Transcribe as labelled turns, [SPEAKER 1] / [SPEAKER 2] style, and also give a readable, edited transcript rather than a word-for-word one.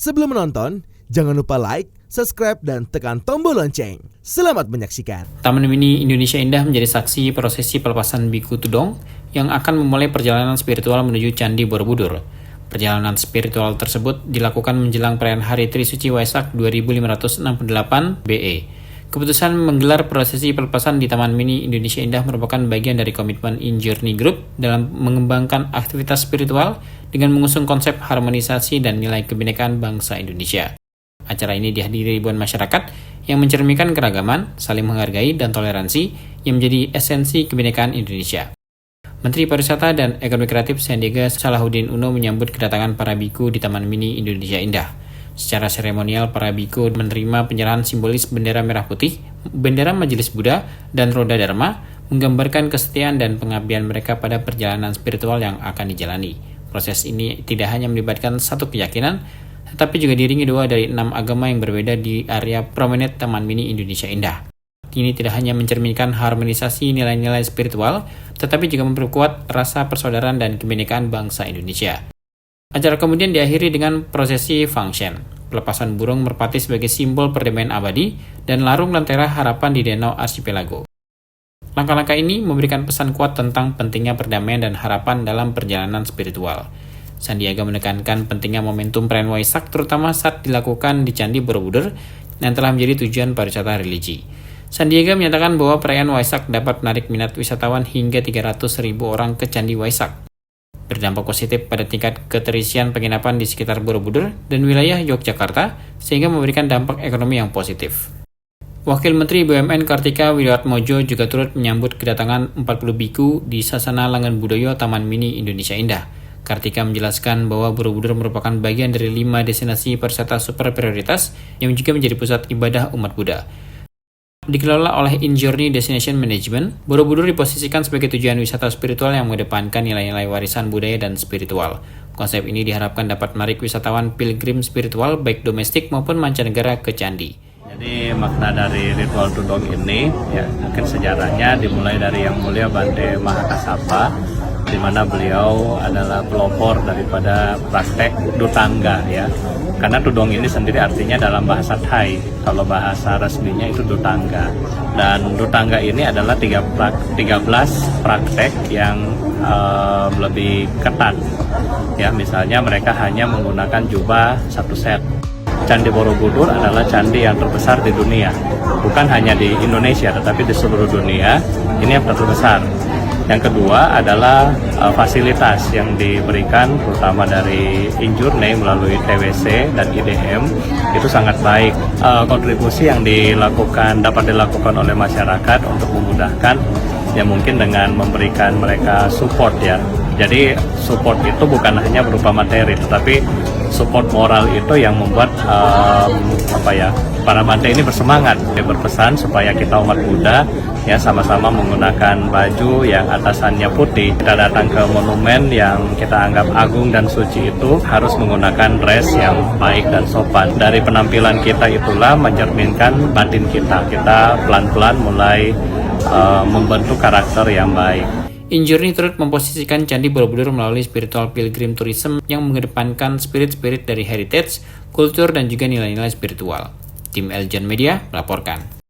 [SPEAKER 1] Sebelum menonton, jangan lupa like, subscribe, dan tekan tombol lonceng. Selamat menyaksikan.
[SPEAKER 2] Taman Mini Indonesia Indah menjadi saksi prosesi pelepasan Biku Tudong yang akan memulai perjalanan spiritual menuju Candi Borobudur. Perjalanan spiritual tersebut dilakukan menjelang perayaan Hari Trisuci Waisak 2568 BE. Keputusan menggelar prosesi pelepasan di Taman Mini Indonesia Indah merupakan bagian dari komitmen In Journey Group dalam mengembangkan aktivitas spiritual dengan mengusung konsep harmonisasi dan nilai kebinekaan bangsa Indonesia. Acara ini dihadiri ribuan masyarakat yang mencerminkan keragaman, saling menghargai, dan toleransi yang menjadi esensi kebinekaan Indonesia. Menteri Pariwisata dan Ekonomi Kreatif Sandiaga Salahuddin Uno menyambut kedatangan para biku di Taman Mini Indonesia Indah. Secara seremonial, para biku menerima penyerahan simbolis bendera merah putih, bendera Majelis Buddha, dan roda Dharma, menggambarkan kesetiaan dan pengabdian mereka pada perjalanan spiritual yang akan dijalani. Proses ini tidak hanya melibatkan satu keyakinan, tetapi juga diiringi doa dari 6 agama yang berbeda di area promenade Taman Mini Indonesia Indah. Ini tidak hanya mencerminkan harmonisasi nilai-nilai spiritual, tetapi juga memperkuat rasa persaudaraan dan kebinekaan bangsa Indonesia. Acara kemudian diakhiri dengan prosesi function, pelepasan burung merpati sebagai simbol perdamaian abadi, dan larung lentera harapan di Danau Archipelago. Langkah-langkah ini memberikan pesan kuat tentang pentingnya perdamaian dan harapan dalam perjalanan spiritual. Sandiaga menekankan pentingnya momentum perayaan Waisak terutama saat dilakukan di Candi Borobudur yang telah menjadi tujuan pariwisata religi. Sandiaga menyatakan bahwa perayaan Waisak dapat menarik minat wisatawan hingga 300.000 orang ke Candi Waisak. Berdampak positif pada tingkat keterisian penginapan di sekitar Borobudur dan wilayah Yogyakarta sehingga memberikan dampak ekonomi yang positif. Wakil Menteri BUMN Kartika Wirjoatmojo juga turut menyambut kedatangan 40 biku di Sasana Langan Budaya Taman Mini Indonesia Indah. Kartika menjelaskan bahwa Borobudur merupakan bagian dari 5 destinasi pariwisata super prioritas yang juga menjadi pusat ibadah umat Buddha. Dikelola oleh In Journey Destination Management, Borobudur diposisikan sebagai tujuan wisata spiritual yang mengedepankan nilai-nilai warisan budaya dan spiritual. Konsep ini diharapkan dapat menarik wisatawan pilgrim spiritual baik domestik maupun mancanegara ke candi.
[SPEAKER 3] Jadi makna dari ritual Tudong ini, ya mungkin sejarahnya dimulai dari Yang Mulia Bante Mahakasapa, di mana beliau adalah pelopor daripada praktek Dutangga, ya. Karena Tudong ini sendiri artinya dalam bahasa Thai, kalau bahasa resminya itu Dutangga. Dan Dutangga ini adalah 13 praktek yang lebih ketat. Ya, misalnya mereka hanya menggunakan jubah 1 set. Candi Borobudur adalah candi yang terbesar di dunia, bukan hanya di Indonesia tetapi di seluruh dunia. Ini yang terbesar. Yang kedua adalah fasilitas yang diberikan terutama dari In Journey melalui TWC dan IDM itu sangat baik. Kontribusi yang dapat dilakukan oleh masyarakat untuk memudahkan ya mungkin dengan memberikan mereka support, ya. Jadi support itu bukan hanya berupa materi tetapi support moral itu yang membuat para bante ini bersemangat. Dia berpesan supaya kita umat Buddha ya sama-sama menggunakan baju yang atasannya putih. Kita datang ke monumen yang kita anggap agung dan suci itu harus menggunakan dress yang baik dan sopan. Dari penampilan kita itulah mencerminkan batin kita. Kita pelan-pelan mulai membentuk karakter yang baik.
[SPEAKER 2] In Journey turut memposisikan Candi Borobudur melalui spiritual pilgrim tourism yang mengedepankan spirit-spirit dari heritage, kultur, dan juga nilai-nilai spiritual. Tim Eljan Media melaporkan.